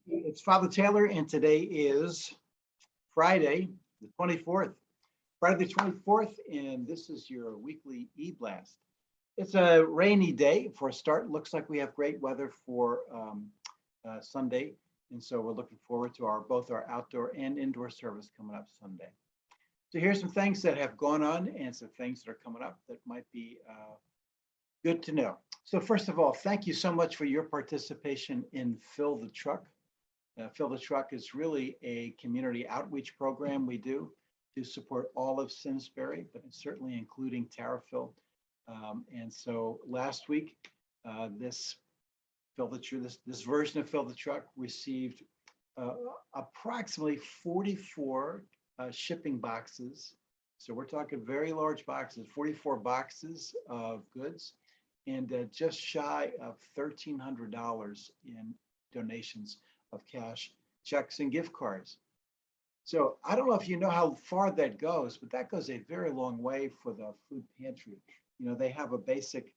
It's Father Taylor, and today is Friday, the 24th. Friday the 24th, and this is your weekly eBlast. It's a rainy day for a start. Looks like we have great weather for Sunday, and so we're looking forward to both our outdoor and indoor service coming up Sunday. So here's some things that have gone on and some things that are coming up that might be good to know. So first of all, thank you so much for your participation in Fill the Truck. Fill the Truck is really a community outreach program we do to support all of Simsbury, but certainly including Tarryville. And so last week, this version of Fill the Truck received approximately 44 shipping boxes. So we're talking very large boxes, 44 boxes of goods, and just shy of $1,300 in donations of cash, checks, and gift cards. So I don't know if you know how far that goes, but that goes a very long way for the food pantry. You know, they have a basic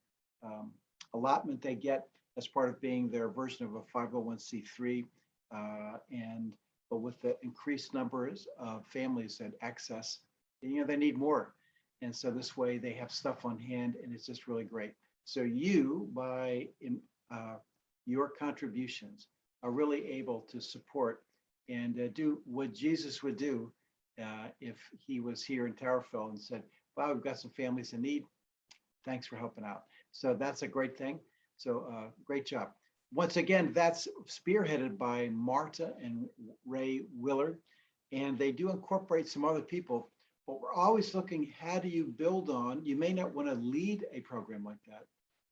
allotment they get as part of being their version of a 501c3, but with the increased numbers of families that access, they need more. And so this way they have stuff on hand, and it's just really great. So you, by your contributions, are really able to support and do what Jesus would do if he was here in Tarryville and said, wow, we've got some families in need. Thanks for helping out. So that's a great thing. So great job. Once again, that's spearheaded by Marta and Ray Willard, and they do incorporate some other people, but we're always looking, how do you build on? You may not want to lead a program like that,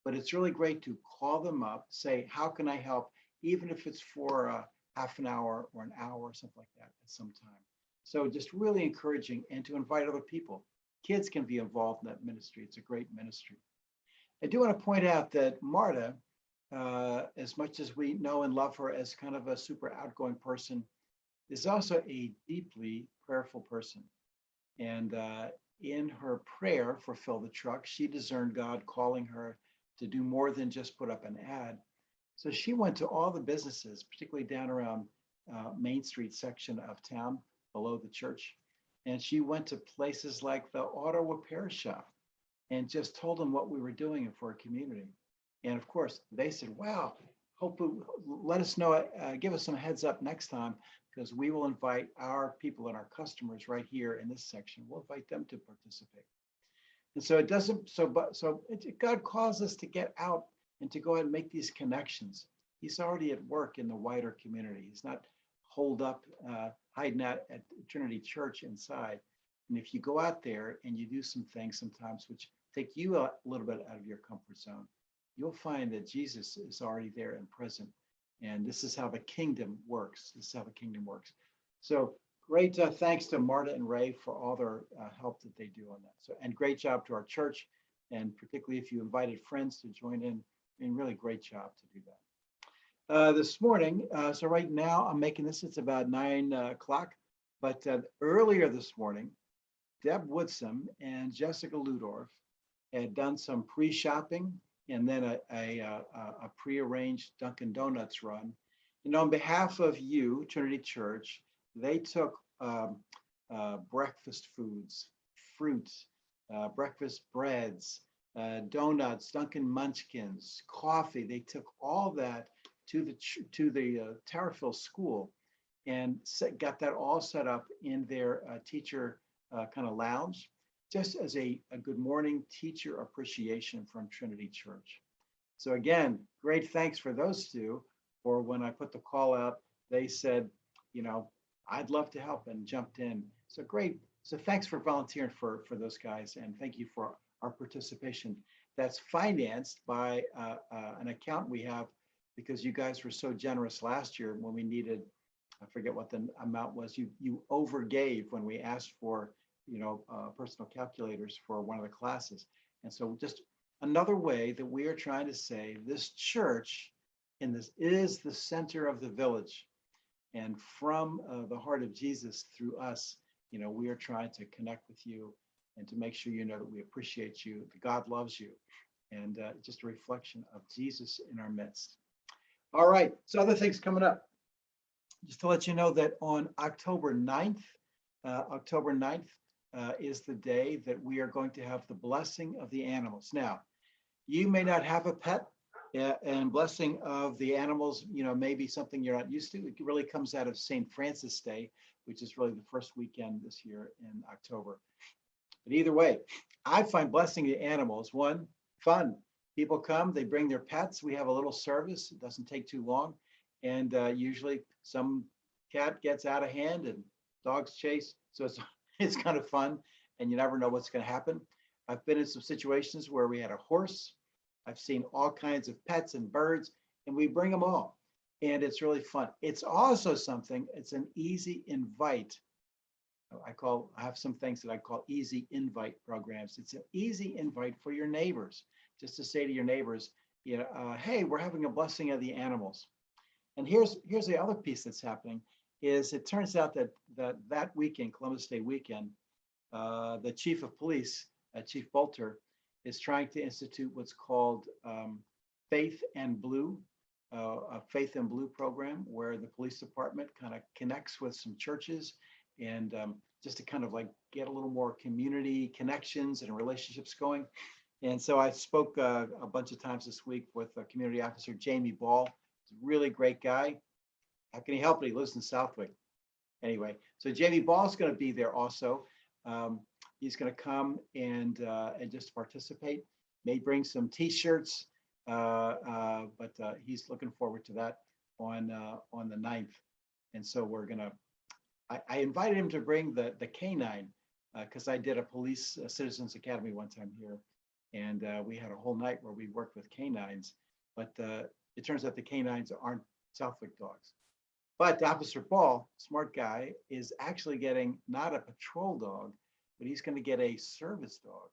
but it's really great to call them up, say, how can I help? Even if it's for half an hour or an hour or something like that at some time. So just really encouraging, and to invite other people. Kids can be involved in that ministry. It's a great ministry. I do want to point out that Marta, as much as we know and love her as kind of a super outgoing person, is also a deeply prayerful person. And in her prayer for Fill the Truck, she discerned God calling her to do more than just put up an ad. So she went to all the businesses, particularly down around Main Street section of town below the church. And she went to places like the auto repair shop and just told them what we were doing for our community. And of course, they said, wow, let us know, give us some heads up next time, because we will invite our people and our customers right here in this section. We'll invite them to participate. And so God calls us to get out and to go ahead and make these connections. He's already at work in the wider community. He's not holed up, hiding out at Trinity Church inside. And if you go out there and you do some things sometimes which take you a little bit out of your comfort zone, you'll find that Jesus is already there and present. And this is how the kingdom works. This is how the kingdom works. So great thanks to Marta and Ray for all their help that they do on that. So, and great job to our church, and particularly if you invited friends to join in. Really great job to do that. This morning, so right now I'm making this, it's about 9 o'clock, but earlier this morning, Deb Woodson and Jessica Ludorf had done some pre-shopping and then a pre-arranged Dunkin' Donuts run. And on behalf of you, Trinity Church, they took breakfast foods, fruits, breakfast breads, donuts, Dunkin' Munchkins, coffee. They took all that to the Tarryville school and got that all set up in their teacher kind of lounge, just as a good morning teacher appreciation from Trinity Church. So again, great thanks for those two. For when I put the call out, they said, I'd love to help, and jumped in. So great. So thanks for volunteering for those guys, and thank you for our participation. That's financed by an account we have, because you guys were so generous last year when we needed, I forget what the amount was. You overgave when we asked for, personal calculators for one of the classes. And so just another way that we are trying to say this church is the center of the village. And from the heart of Jesus through us, we are trying to connect with you and to make sure you know that we appreciate you, that God loves you, and just a reflection of Jesus in our midst. All right, so other things coming up. Just to let you know that on October 9th is the day that we are going to have the blessing of the animals. Now, you may not have a pet, and blessing of the animals, maybe something you're not used to. It really comes out of St. Francis Day, which is really the first weekend this year in October. But either way, I find blessing the animals, one, fun. People come, they bring their pets. We have a little service. It doesn't take too long. And usually some cat gets out of hand and dogs chase. So it's, it's kind of fun, and you never know what's going to happen. I've been in some situations where we had a horse. I've seen all kinds of pets and birds, and we bring them all. And it's really fun. It's also something, it's an easy invite. I have some things that I call easy invite programs. It's an easy invite for your neighbors, just to say to your neighbors, hey, we're having a blessing of the animals. And here's the other piece that's happening is it turns out that weekend, Columbus Day weekend, the chief of police, Chief Bolter, is trying to institute what's called Faith and Blue, a Faith and Blue program where the police department kind of connects with some churches and just to kind of like get a little more community connections and relationships going. And so I spoke a bunch of times this week with community officer Jamie Ball. He's a really great guy. How can he help it? He lives in Southwick. Anyway, so Jamie Ball's going to be there also. He's going to come and just participate. May bring some T-shirts, but he's looking forward to that on the 9th. And so we're going to. I invited him to bring the canine because I did a police citizens academy one time here, and we had a whole night where we worked with canines. But it turns out the canines aren't Southwick dogs. But Officer Ball, smart guy, is actually getting not a patrol dog, but he's going to get a service dog.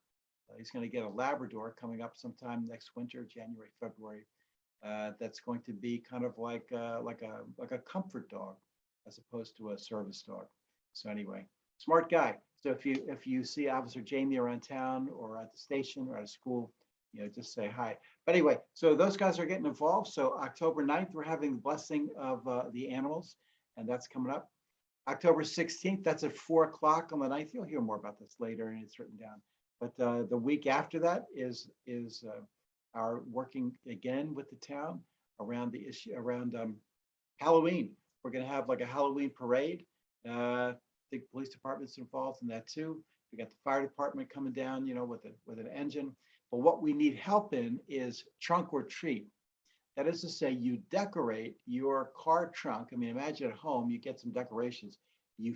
He's going to get a Labrador coming up sometime next winter, January, February. That's going to be kind of like a comfort dog, as opposed to a service dog. So anyway, smart guy. So if you see Officer Jamie around town or at the station or at a school, just say hi. But anyway, so those guys are getting involved. So October 9th, we're having the blessing of the animals, and that's coming up. October 16th, that's at 4 o'clock on the 9th. You'll hear more about this later, and it's written down. But the week after that is our working again with the town around the issue around Halloween. We're going to have like a Halloween parade. I think the police department's involved in that too. We got the fire department coming down, with an engine. But what we need help in is trunk or treat. That is to say, you decorate your car trunk. I mean, imagine at home you get some decorations. You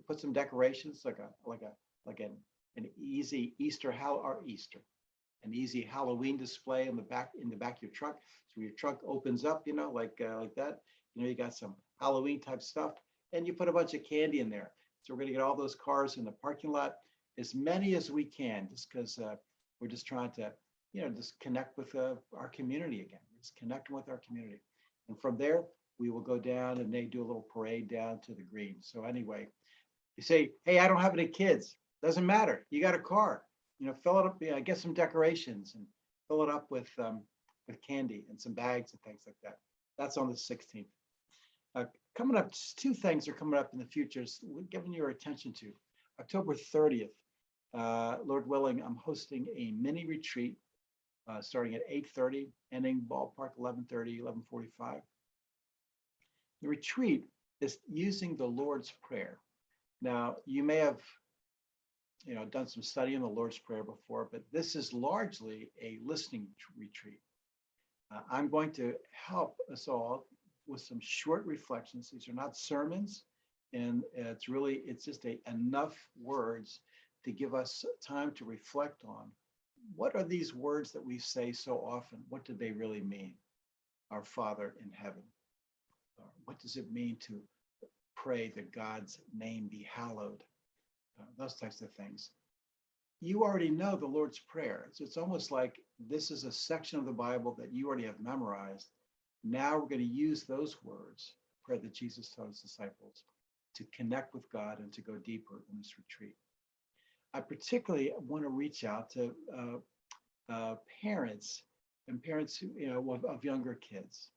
put some decorations like an easy an easy Halloween display in the back of your truck. So your trunk opens up, like that. You got some Halloween type stuff, and you put a bunch of candy in there. So we're going to get all those cars in the parking lot, as many as we can, just because we're just trying to, just connect with our community again. Just connecting with our community, and from there we will go down and they do a little parade down to the green. So anyway, you say, hey, I don't have any kids. Doesn't matter. You got a car. Fill it up. Get some decorations and fill it up with candy and some bags and things like that. That's on the 16th. Coming up, two things are coming up in the future. We're giving your attention to October 30th. Lord willing, I'm hosting a mini retreat starting at 8:30, ending ballpark 11:30, 11:45. The retreat is using the Lord's Prayer. Now, you may have done some study in the Lord's Prayer before, but this is largely a listening retreat. I'm going to help us all with some short reflections. These are not sermons, and it's just enough words to give us time to reflect on what are these words that we say so often? What do they really mean? Our Father in heaven. What does it mean to pray that God's name be hallowed? Those types of things. You already know the Lord's Prayer. So it's almost like this is a section of the Bible that you already have memorized. Now we're going to use those words, prayer that Jesus taught his disciples, to connect with God and to go deeper in this retreat. I particularly want to reach out to parents and parents who, of younger kids.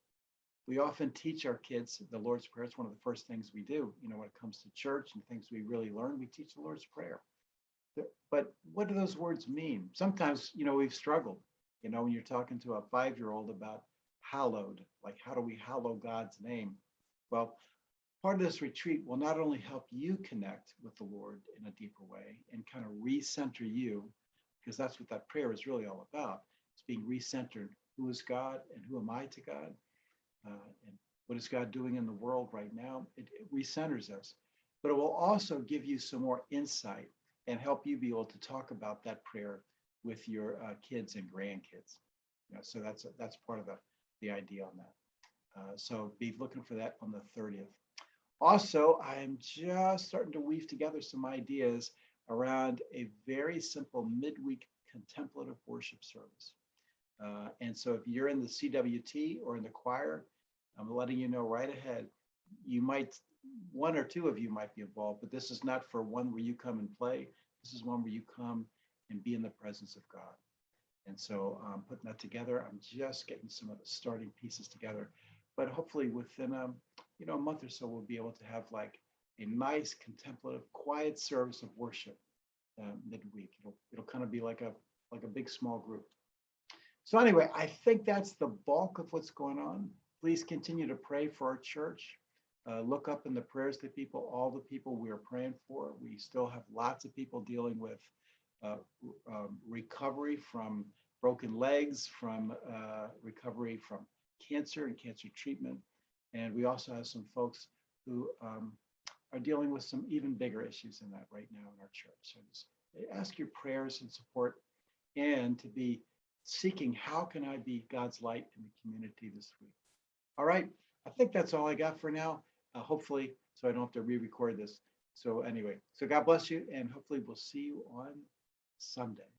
We often teach our kids the Lord's Prayer. It's one of the first things we do, when it comes to church and things we really learn, we teach the Lord's Prayer. But what do those words mean? Sometimes, we've struggled, when you're talking to a 5-year-old about hallowed, like how do we hallow God's name? Well, part of this retreat will not only help you connect with the Lord in a deeper way and kind of recenter you, because that's what that prayer is really all about. It's being recentered. Who is God and who am I to God? And what is God doing in the world right now? It recenters us, but it will also give you some more insight and help you be able to talk about that prayer with your kids and grandkids. So that's part of the idea on that. So be looking for that on the 30th. Also, I'm just starting to weave together some ideas around a very simple midweek contemplative worship service. And so if you're in the CWT or in the choir, I'm letting you know right ahead, one or two of you might be involved, but this is not for one where you come and play. This is one where you come and be in the presence of God. And so putting that together, I'm just getting some of the starting pieces together. But hopefully within a month or so, we'll be able to have like a nice contemplative, quiet service of worship midweek. It'll kind of be like a big small group. So anyway, I think that's the bulk of what's going on. Please continue to pray for our church. Look up in the prayers to people, all the people we are praying for. We still have lots of people dealing with recovery from broken legs, from recovery from cancer and cancer treatment. And we also have some folks who are dealing with some even bigger issues than that right now in our church. So just ask your prayers and support, and to be seeking, how can I be God's light in the community this week? All right, I think that's all I got for now, hopefully, so I don't have to re-record this. So anyway, so God bless you, and hopefully we'll see you on Sunday.